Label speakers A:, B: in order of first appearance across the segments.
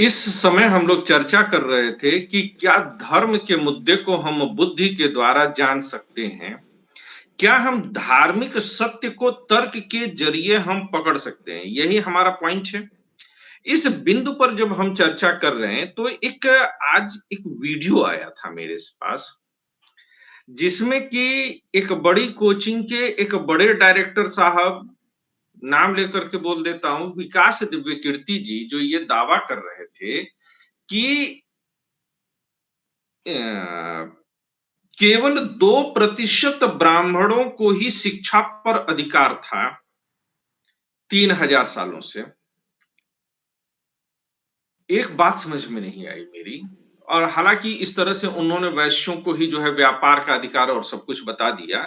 A: इस समय हम लोग चर्चा कर रहे थे कि क्या धर्म के मुद्दे को हम बुद्धि के द्वारा जान सकते हैं? क्या हम धार्मिक सत्य को तर्क के ज़रिए हम पकड़ सकते हैं? यही हमारा पॉइंट है। इस बिंदु पर जब हम चर्चा कर रहे हैं, तो आज एक वीडियो आया था मेरे पास, जिसमें कि एक बड़ी कोचिंग के एक बड़े डायरेक्टर साहब, नाम लेकर के बोल देता हूँ, विकास दिव्यकीर्ति जी, जो ये दावा कर रहे थे कि अ, केवल 2% ब्राह्मणों को ही शिक्षा पर अधिकार था 3000 सालों से। एक बात समझ में नहीं आई मेरी। और हालांकि इस तरह से उन्होंने वैश्यों को ही जो है व्यापार का अधिकार और सब कुछ बता दिया,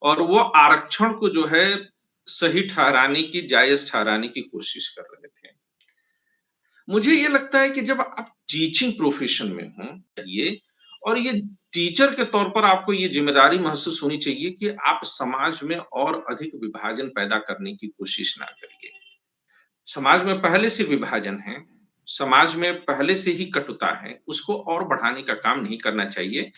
A: और वो आरक्षण को जो है सही ठहराने की, जायज ठहराने की कोशिश कर रहे थे। मुझे ये लगता है कि जब आप टीचिंग प्रोफेशन में हों ये, और ये टीचर के तौर पर आपको ये ज़िम्मेदारी महसूस होनी चाहिए कि आप समाज में और अधिक विभाजन पैदा करने की कोशिश ना करिए। समाज में पहले से विभाजन है, समाज में पहले से ही कटुता है, उसको और बढ़ाने का काम नहीं करना चाहिए,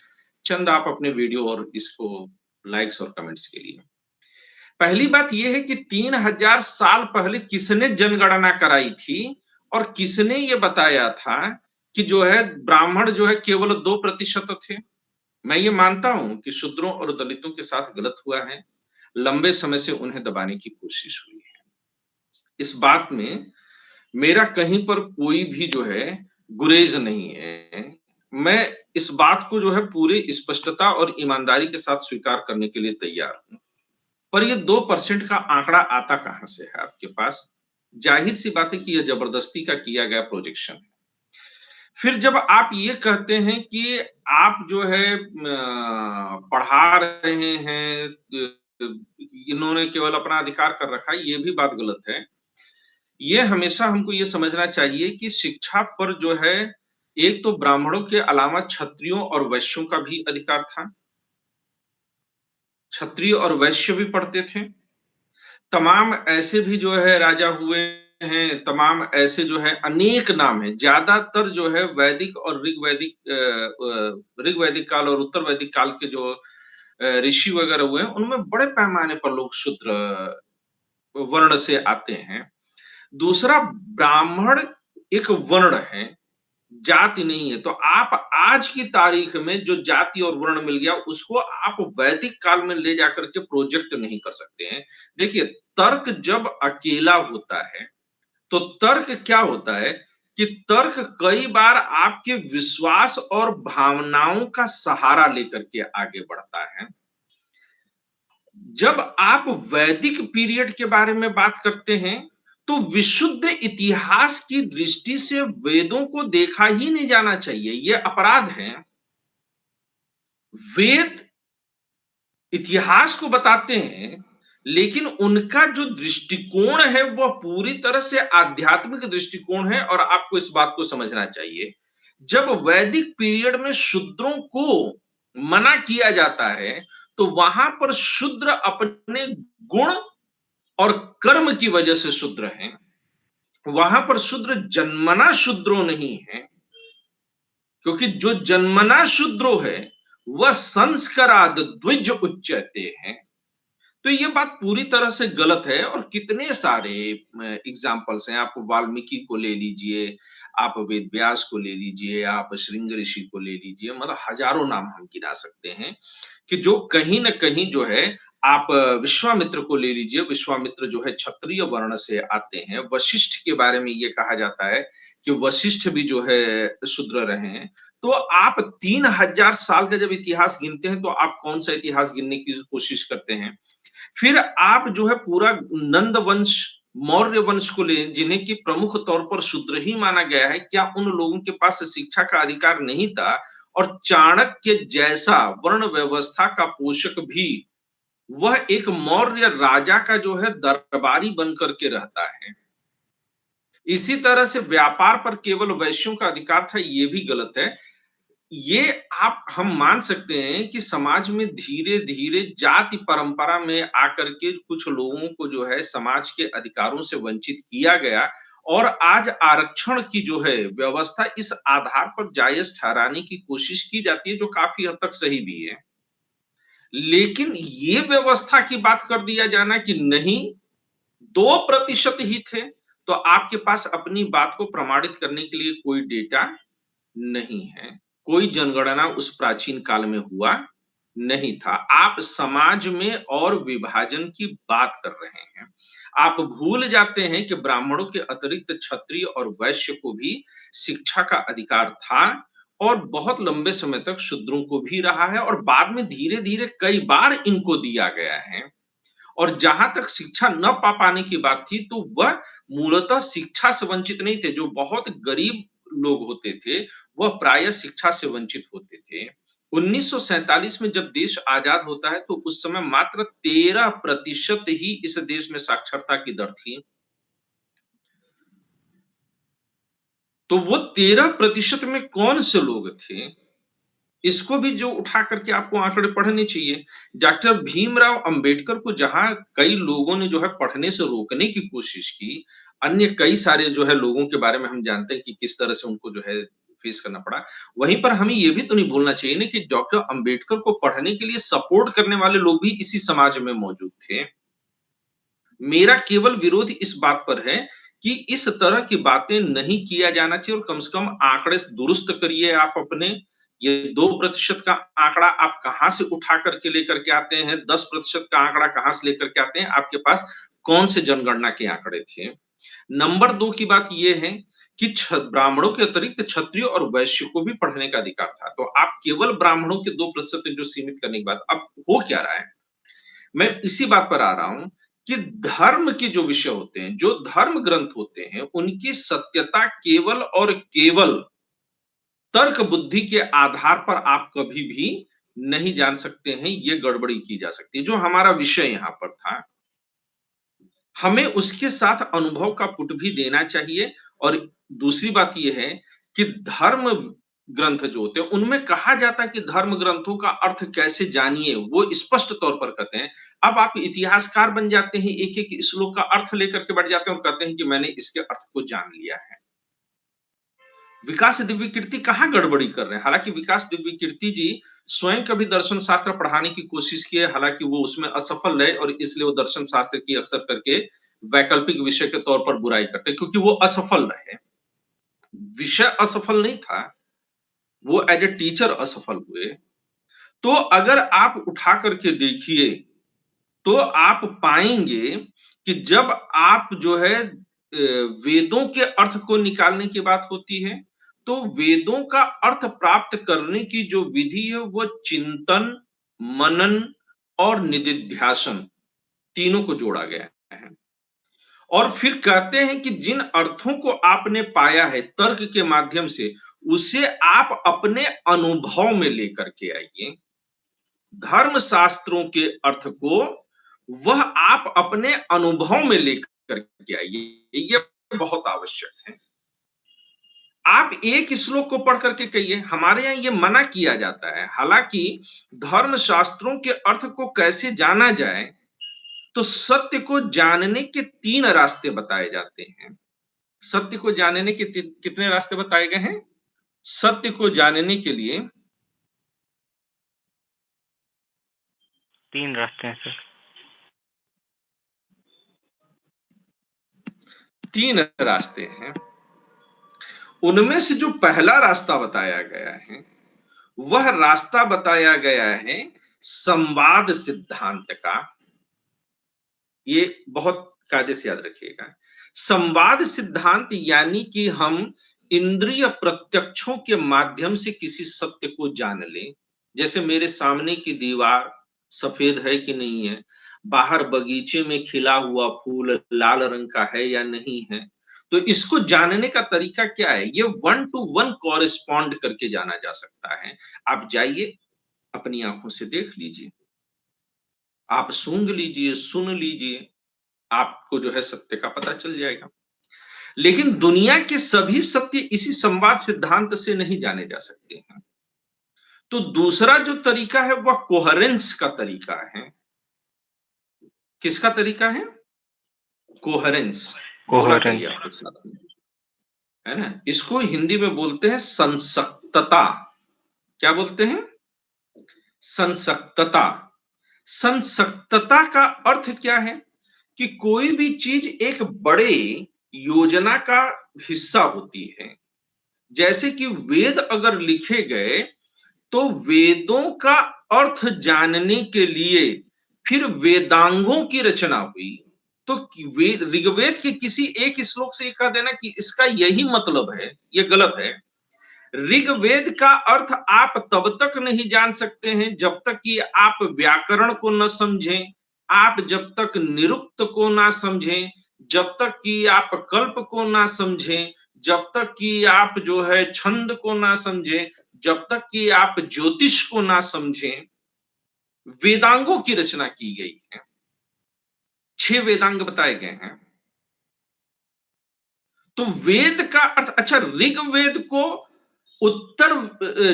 A: चंद आप अपने वीडियो और इसको लाइक्स और कमेंट्स के लिए। पहली बात ये है कि 3000 साल पहले किसने जनगणना कराई थी और किसने ये बताया था कि जो है ब्राह्मण जो है केवल 2% थे। मैं ये मानता हूं कि शूद्रों और दलितों के साथ गलत हुआ है, लंबे समय से उन्हें दबाने की कोशिश हुई है। इस बात में मेरा कहीं पर कोई भी जो है गुरेज नहीं है। मैं इस बात को जो है पूरी स्पष्टता और ईमानदारी के साथ स्वीकार करने के लिए तैयार हूं। पर ये 2% का आंकड़ा आता कहां से है आपके पास? जाहिर सी बात है कि यह जबरदस्ती का किया गया प्रोजेक्शन है। फिर जब आप ये कहते हैं कि आप जो है पढ़ा रहे हैं, इन्होंने केवल अपना अधिकार कर रखा है, ये भी बात गलत है। ये हमेशा हमको ये समझना चाहिए कि शिक्षा पर जो है, एक तो ब्राह्मणों के अलावा क्षत्रियों और वैश्यों का भी अधिकार था। क्षत्रिय और वैश्य भी पढ़ते थे। तमाम ऐसे भी जो है राजा हुए हैं, तमाम ऐसे जो है अनेक नाम हैं। ज़्यादातर जो है वैदिक और ऋग्वैदिक काल और उत्तर वैदिक काल के जो ऋषि वगैरह हुए हैं, उनमें बड़े पैमाने पर लोग शूद्र वर्ण से आते हैं। दूसरा, ब्राह्मण एक वर्ण है, जाति नहीं है। तो आप आज की तारीख में जो जाति और वर्ण मिल गया, उसको आप वैदिक काल में ले जाकर के प्रोजेक्ट नहीं कर सकते हैं। देखिए, तर्क जब अकेला होता है, तो तर्क क्या होता है कि तर्क कई बार आपके विश्वास और भावनाओं का सहारा लेकर के आगे बढ़ता है। जब आप वैदिक पीरियड के बारे में बात करते हैं, तो विशुद्ध इतिहास की दृष्टि से वेदों को देखा ही नहीं जाना चाहिए, ये अपराध है। वेद इतिहास को बताते हैं, लेकिन उनका जो दृष्टिकोण है वह पूरी तरह से आध्यात्मिक दृष्टिकोण है, और आपको इस बात को समझना चाहिए। जब वैदिक पीरियड में शूद्रों को मना किया जाता है, तो वहां पर शूद्र अपने गुण और कर्म की वजह से शूद्र हैं। वहां पर शूद्र जन्मना शूद्रो नहीं है, क्योंकि जो जन्मना शूद्रो है वह संस्काराद द्विज उच्यते हैं। तो ये बात पूरी तरह से गलत है, और कितने सारे एग्जाम्पल्स हैं। आप वाल्मीकि को ले लीजिए, आप वेद व्यास को ले लीजिए, आप श्रृंग ऋषि को ले लीजिए, मतलब हजारों नाम हम गिना सकते हैं कि जो कहीं ना कहीं जो है, आप विश्वामित्र को ले लीजिए। विश्वामित्र जो है क्षत्रिय वर्ण से आते हैं। वशिष्ठ के बारे में ये कहा जाता है कि वशिष्ठ भी जो है शूद्र रहे हैं। तो आप 3000 साल का जब इतिहास गिनते हैं, तो आप कौन सा इतिहास गिनने की कोशिश करते हैं? फिर आप जो है पूरा नंद वंश, मौर्य वंश को ले, जिन्हें कि प्रमुख तौर पर शूद्र ही माना गया है, क्या उन लोगों के पास शिक्षा का अधिकार नहीं था? और चाणक्य जैसा वर्ण व्यवस्था का पोषक भी, वह एक मौर्य राजा का जो है दरबारी बन करके रहता है। इसी तरह से व्यापार पर केवल वैश्यों का अधिकार था, ये भी गलत है। ये आप हम मान सकते हैं कि समाज में धीरे-धीरे जाति परंपरा में आकर के कुछ लोगों को जो है समाज के अधिकारों से वंचित किया गया, और आज आरक्षण की जो है व्यवस्था इस आधार पर जायज ठहराने की कोशिश की जाती है, जो काफ़ी हद तक सही भी है। लेकिन ये व्यवस्था की बात कर दिया जाना कि नहीं, 2% ही थे, तो आपके पास अपनी बात को प्रमाणित करने के लिए कोई डेटा नहीं है। कोई जनगणना उस प्राचीन काल में हुआ नहीं था। आप समाज में और विभाजन की बात कर रहे हैं। आप भूल जाते हैं कि ब्राह्मणों के अतिरिक्त क्षत्रिय और वैश्य को भी शिक्षा का अधिकार था और बहुत लंबे समय तक शूद्रों को भी रहा है और बाद में धीरे-धीरे कई बार इनको दिया गया है। और जहां तक शिक्षा न पा पाने की बात थी, तो वह मूलतः शिक्षा से वंचित नहीं थे। जो बहुत गरीब लोग होते थे, वह प्रायः शिक्षा से वंचित होते थे। 1947 में जब देश आजाद होता है, तो उस समय मात्र 13% ही इस देश में साक्षरता की दर थी। तो वो 13% में कौन से लोग थे? इसको भी जो उठा करके आपको आंकड़े पढ़ने चाहिए। डॉक्टर भीमराव अंबेडकर को जहां कई लोगों ने जो है पढ़ने से रोकने की कोशिश की, अन्य कई सारे जो है लोगों के बारे में हम जानते हैं कि किस तरह से उनको जो है फेस करना पड़ा। वहीं पर हमें ये भी तो नहीं भूलना चाहिए ना कि डॉक्टर अंबेडकर को पढ़ने के लिए सपोर्ट करने वाले लोग भी इसी समाज में मौजूद थे। मेरा केवल विरोध इस बात पर है कि इस तरह की बातें नहीं किया जाना चाहिए और कम से कम आंकड़े दुरुस्त करिए आप अपने। ये 2% का आंकड़ा आप कहां से उठा करके लेकर के आते हैं, 10% का आंकड़ा कहां से लेकर के आते हैं, आपके पास कौन से जनगणना के आंकड़े थे? नंबर 2 की बात ये है कि ब्राह्मणों के अतिरिक्त क्षत्रिय और वैश्य को भी पढ़ने का अधिकार था। तो आप केवल ब्राह्मणों के 2% तक जो सीमित करने की बात, अब हो क्या रहा है? मैं इसी बात पर आ रहा हूं कि धर्म के जो विषय होते हैं, जो धर्म ग्रंथ होते हैं, उनकी सत्यता केवल और केवल तर्क बुद्धि के आधार पर आप कभी भी नहीं जान सकते हैं, ये गड़बड़ी की जा सकती है। जो हमारा विषय यहाँ पर था, हमें उसके साथ अनुभव का पुट भी देना चाहिए और दूसरी बात ये है कि धर्म ग्रंथ जो होते हैं, उनमें कहा जाता है कि धर्म ग्रंथों का अर्थ कैसे जानिए, वो स्पष्ट तौर पर कहते हैं। अब आप इतिहासकार बन जाते हैं, एक-एक श्लोक का अर्थ लेकर के बैठ जाते हैं और कहते हैं कि मैंने इसके अर्थ को जान लिया है। विकास दिव्य कीर्ति कहाँ गड़बड़ी कर रहे हैं? हालाँकि विकास दिव्य कीर्ति जी स्वयं कभी दर्शन शास्त्र पढ़ाने की कोशिश किए, हालाँकि वो उसमें असफल रहे और इसलिए वो दर्शन शास्त्र की अक्सर करके वैकल्पिक विषय के तौर पर बुराई करते हैं क्योंकि वो असफल रहे। विषय असफल नहीं था, वो एज़ अ टीचर असफल हुए। तो अगर आप उठा करके देखिए, तो आप पाएँगे कि जब आप जो है वेदों के अर्थ को निकालने की बात होती है, तो वेदों का अर्थ प्राप्त करने की जो विधि है, वो चिंतन, मनन और निदिध्यासन तीनों को जोड़ा गया है। और फिर कहते हैं कि जिन अर्थों को आपने पाया है तर्क के माध्यम से, उसे आप अपने अनुभव में लेकर के आइए। धर्म शास्त्रों के अर्थ को वह आप अपने अनुभव में लेकर के आइए, ये बहुत आवश्यक है। आप एक श्लोक को पढ़ करके कहिए, हमारे यहाँ ये मना किया जाता है। हालांकि धर्म शास्त्रों के अर्थ को कैसे जाना जाए, तो सत्य को जानने के 3 रास्ते बताए जाते हैं। सत्य को जानने के कितने रास्ते बताए गए हैं? सत्य को जानने के लिए
B: 3 रास्ते हैं सर।
A: 3 रास्ते हैं। उनमें से जो पहला रास्ता बताया गया है, वह रास्ता बताया गया है संवाद सिद्धांत का। ये बहुत कायदे से याद रखिएगा। संवाद सिद्धांत यानी कि हम इंद्रिय प्रत्यक्षों के माध्यम से किसी सत्य को जान लें। जैसे मेरे सामने की दीवार सफेद है कि नहीं है, बाहर बगीचे में खिला हुआ फूल लाल रंग का है या नहीं है। तो इसको जानने का तरीका क्या है? ये 1 टू 1 कॉरेस्पॉन्ड करके जाना जा सकता है। आप जाइए, अपनी आंखों से देख लीजिए, आप सूंघ लीजिए, सुन लीजिए, आपको जो है सत्य का पता चल जाएगा। लेकिन दुनिया के सभी सत्य इसी संवाद सिद्धांत से नहीं जाने जा सकते हैं। तो दूसरा जो तरीका है वह कोहेरेंस का तरीका है। किसका तरीका है? कोहेरेंस। बोला करिए
B: कोहेरेंट।
A: आप लोग साथ में, है ना? इसको हिंदी में बोलते हैं संसक्तता। क्या बोलते हैं? संसक्तता। संसक्तता का अर्थ क्या है? कि कोई भी चीज एक बड़े योजना का हिस्सा होती है। जैसे कि वेद अगर लिखे गए तो वेदों का अर्थ जानने के लिए फिर वेदांगों की रचना हुई। तो ऋग्वेद के किसी एक श्लोक से कह देना कि इसका यही मतलब है, ये गलत है। ऋग्वेद का अर्थ आप तब तक नहीं जान सकते हैं जब तक कि आप व्याकरण को न समझें, आप जब तक निरुक्त को ना समझें, जब तक कि आप कल्प को ना समझें, जब तक कि आप जो है छंद को ना समझें, जब तक कि आप ज्योतिष को ना समझें। वेदांगों की रचना की गई है, 6 वेदांग बताए गए हैं। तो वेद का अर्थ, अच्छा, ऋग्वेद को उत्तर,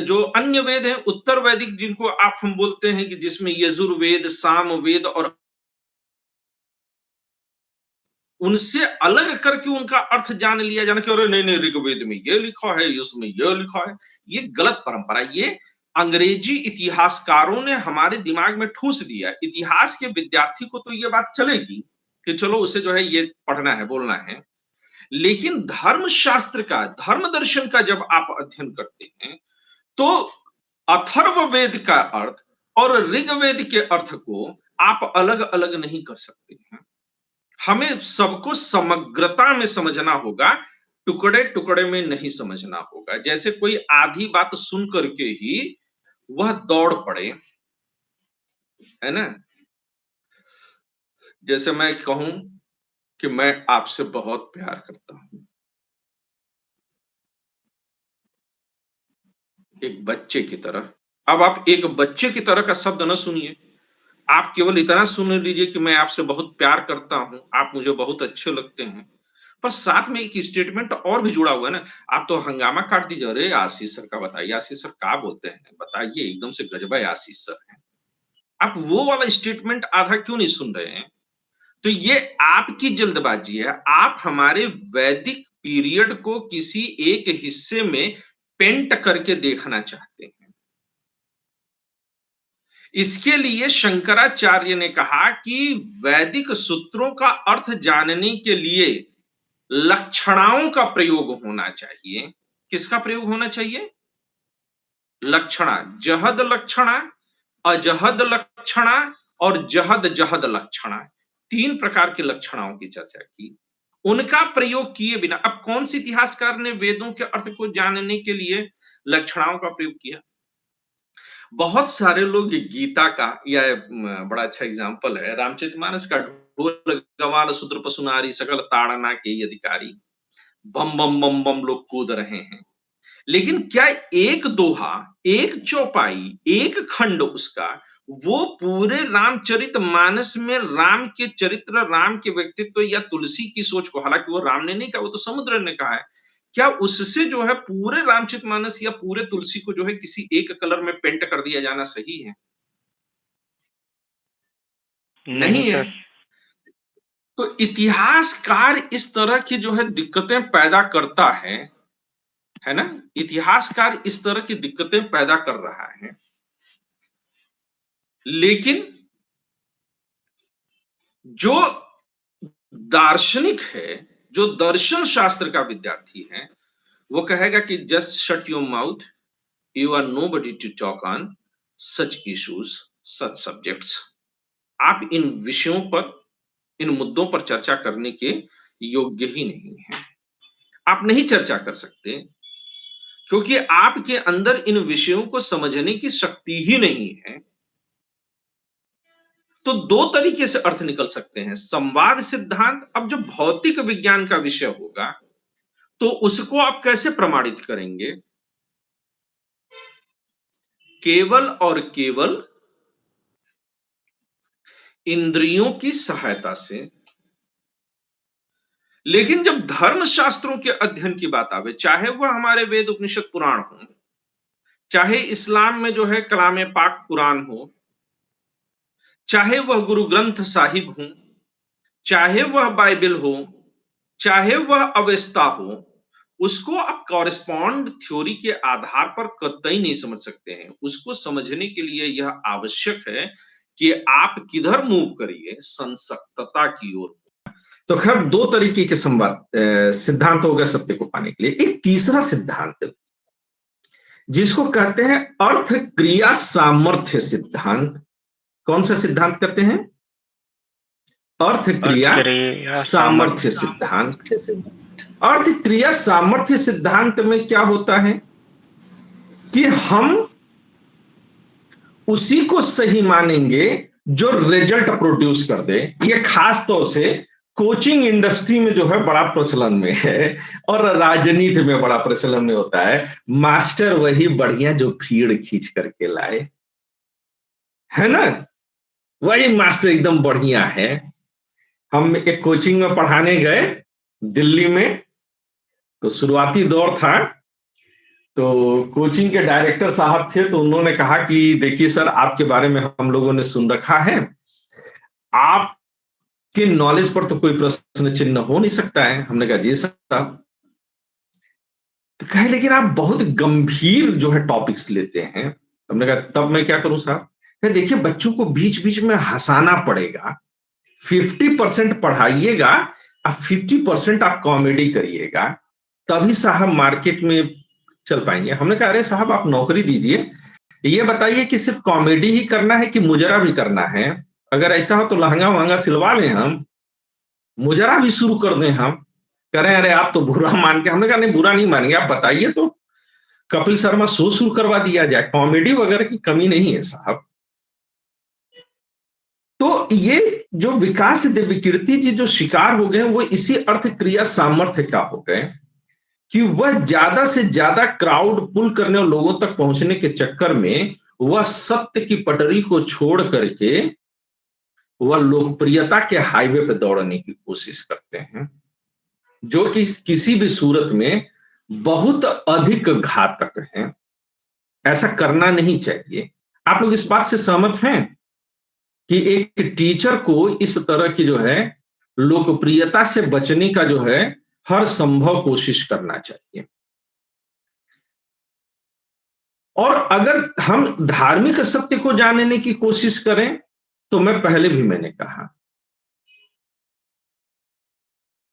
A: जो अन्य वेद हैं उत्तर वैदिक जिनको आप हम बोलते हैं कि जिसमें यजुर्वेद, सामवेद और उनसे अलग करके उनका अर्थ जान लिया जाना कि अरे नहीं नहीं ऋग्वेद में ये लिखा है, इसमें ये लिखा है। ये गलत परंपरा, ये अंग्रेजी इतिहासकारों ने हमारे दिमाग में ठूस दिया। इतिहास के विद्यार्थी को तो ये बात चलेगी कि चलो उसे जो है ये पढ़ना है, बोलना है। लेकिन धर्म शास्त्र का, धर्म दर्शन का जब आप अध्ययन करते हैं तो अथर्ववेद का अर्थ और ऋग्वेद के अर्थ को आप अलग अलग नहीं कर सकते हैं। हमें सबको समग्रता में समझना होगा, टुकड़े टुकड़े में नहीं समझना होगा। जैसे कोई आधी बात सुन करके ही वह दौड़ पड़े, है ना? जैसे मैं कहूं कि मैं आपसे बहुत प्यार करता हूं, एक बच्चे की तरह। अब आप एक बच्चे की तरह का शब्द न सुनिए, आप केवल इतना सुन लीजिए कि मैं आपसे बहुत प्यार करता हूं, आप मुझे बहुत अच्छे लगते हैं। पर साथ में एक स्टेटमेंट और भी जुड़ा हुआ है ना। आप तो हंगामा काट दीजिए, अरे आशीष सर का बताइए, आशीष सर क्या बोलते हैं बताइए, एकदम से गजब है आशीष सर है। आप वो वाला स्टेटमेंट आधा क्यों नहीं सुन रहे हैं? तो ये आपकी जल्दबाजी है। आप हमारे वैदिक पीरियड को किसी एक हिस्से में पेंट करके देखना चाहते हैं। इसके लिए शंकराचार्य ने कहा कि वैदिक सूत्रों का अर्थ जानने के लिए लक्षणाओं का प्रयोग होना चाहिए। किसका प्रयोग होना चाहिए? लक्षणा, जहद लक्षणा, अजहद लक्षणा और जहद जहद लक्षणा, 3 प्रकार के लक्षणाओं की चर्चा की। उनका प्रयोग किए बिना अब कौन सी इतिहासकार ने वेदों के अर्थ को जानने के लिए लक्षणाओं का प्रयोग किया? बहुत सारे लोग गीता का, या बड़ा अच्छा एग्जाम्पल है रामचरितमानस का, ढोल गवाल शूद्र पशु नारी सकल ताड़ना के अधिकारी, बम बम बम बम लोग कूद रहे हैं। लेकिन क्या एक दोहा, एक चौपाई, एक खंड उसका वो पूरे रामचरित मानस में राम के चरित्र, राम के व्यक्तित्व या तुलसी की सोच को, हालांकि वो राम ने नहीं कहा, वो तो समुद्र ने कहा है, क्या उससे जो है पूरे रामचरित मानस या पूरे तुलसी को जो है किसी एक कलर में पेंट कर दिया जाना सही है?
B: नहीं
A: नहीं है।
B: सर।
A: तो इतिहासकार इस तरह की जो है दिक्कतें पैदा करता है ना? इतिहासकार इस तरह की दिक्कतें पैदा कर रहा है। लेकिन जो दार्शनिक है, जो दर्शन शास्त्र का विद्यार्थी है, वो कहेगा कि just shut your mouth, you are nobody to talk on such issues, such subjects. आप इन विषयों पर, इन मुद्दों पर चर्चा करने के योग्य ही नहीं है। आप नहीं चर्चा कर सकते क्योंकि आपके अंदर इन विषयों को समझने की शक्ति ही नहीं है। तो 2 तरीके से अर्थ निकल सकते हैं, संवाद सिद्धांत। अब जो भौतिक विज्ञान का विषय होगा तो उसको आप कैसे प्रमाणित करेंगे? केवल और केवल इंद्रियों की सहायता से। लेकिन जब धर्म शास्त्रों के अध्ययन की बात आवे, चाहे वह हमारे वेद उपनिषद पुराण हो, चाहे इस्लाम में जो है कलाम पाक कुरान हो, चाहे वह गुरु ग्रंथ साहिब हो, चाहे वह बाइबल हो, चाहे वह अवस्था हो, उसको आप कॉरेस्पॉन्ड थ्योरी के आधार पर कतई नहीं समझ सकते हैं। उसको समझने के लिए यह आवश्यक है कि आप किधर मूव करिए, संसक्तता की ओर। तो खैर 2 तरीके के सिद्धांत हो गए सत्य को पाने के लिए। एक तीसरा सिद्धांत जिसको कहते हैं अर्थ क्रिया सामर्थ्य सिद्धांत। कौन सा सिद्धांत कहते हैं? अर्थ क्रिया सामर्थ्य सिद्धांत। अर्थ क्रिया सामर्थ्य सिद्धांत में क्या होता है कि हम उसी को सही मानेंगे जो रिजल्ट प्रोड्यूस कर दे। ये खास तौर से कोचिंग इंडस्ट्री में जो है बड़ा प्रचलन में है, और राजनीति में बड़ा प्रचलन में होता है। मास्टर वही बढ़िया जो भीड़ खींच करके लाए, है ना? वही मास्टर एकदम बढ़िया है। हम एक कोचिंग में पढ़ाने गए दिल्ली में, तो शुरुआती दौर था। तो कोचिंग के डायरेक्टर साहब थे, तो उन्होंने कहा कि देखिए सर, आपके बारे में हम लोगों ने सुन रखा है, आपके नॉलेज पर तो कोई प्रश्न चिन्ह हो नहीं सकता है। हमने कहा जी साहब। तो कहे लेकिन आप बहुत गंभीर जो है टॉपिक्स लेते हैं। हमने कहा तब मैं क्या करूं साहब? देखिए, बच्चों को बीच बीच में हंसाना पड़ेगा। 50% पढ़ाइएगा और 50% आप कॉमेडी करिएगा, तभी साहब मार्केट में चल पाएंगे। हमने कहा अरे साहब, आप नौकरी दीजिए, ये बताइए कि सिर्फ कॉमेडी ही करना है कि मुजरा भी करना है? अगर ऐसा हो तो लहंगा वहंगा सिलवा लें, हम मुजरा भी शुरू कर दें। हम करें अरे आप तो बुरा मान के। हमने कहा नहीं, बुरा नहीं मानेंगे, आप बताइए तो कपिल शर्मा शो शुरू करवा दिया जाए, कॉमेडी वगैरह की कमी नहीं है साहब। तो ये जो विकास दिव्यकीर्ति जी जो शिकार हो गए, वो इसी अर्थ क्रिया सामर्थ्य का हो गए कि वह ज्यादा से ज्यादा क्राउड पुल करने और लोगों तक पहुंचने के चक्कर में वह सत्य की पटरी को छोड़ करके वह लोकप्रियता के हाईवे पर दौड़ने की कोशिश करते हैं, जो कि किसी भी सूरत में बहुत अधिक घातक है। ऐसा करना नहीं चाहिए। आप लोग इस बात से सहमत हैं कि एक टीचर को इस तरह की जो है लोकप्रियता से बचने का जो है हर संभव कोशिश करना चाहिए? और अगर हम धार्मिक सत्य को जानने की कोशिश करें, तो मैंने कहा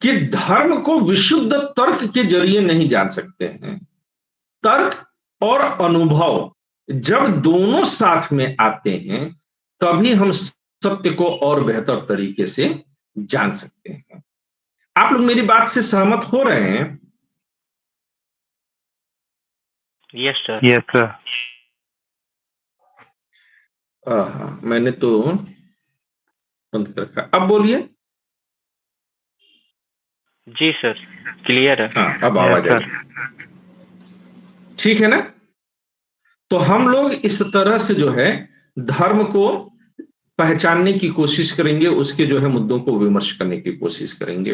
A: कि धर्म को विशुद्ध तर्क के जरिए नहीं जान सकते हैं। तर्क और अनुभव जब दोनों साथ में आते हैं, तभी हम सत्य को और बेहतर तरीके से जान सकते हैं। आप लोग मेरी बात से सहमत हो रहे हैं?
B: Yes sir. Yes sir.
A: मैंने तो बंद कर रखा। अब बोलिए।
B: जी सर, क्लियर है।
A: हाँ, अब आवाज आ रही। ठीक है ना? तो हम लोग इस तरह से जो है धर्म को पहचानने की कोशिश करेंगे, उसके जो है मुद्दों को विमर्श करने की कोशिश करेंगे।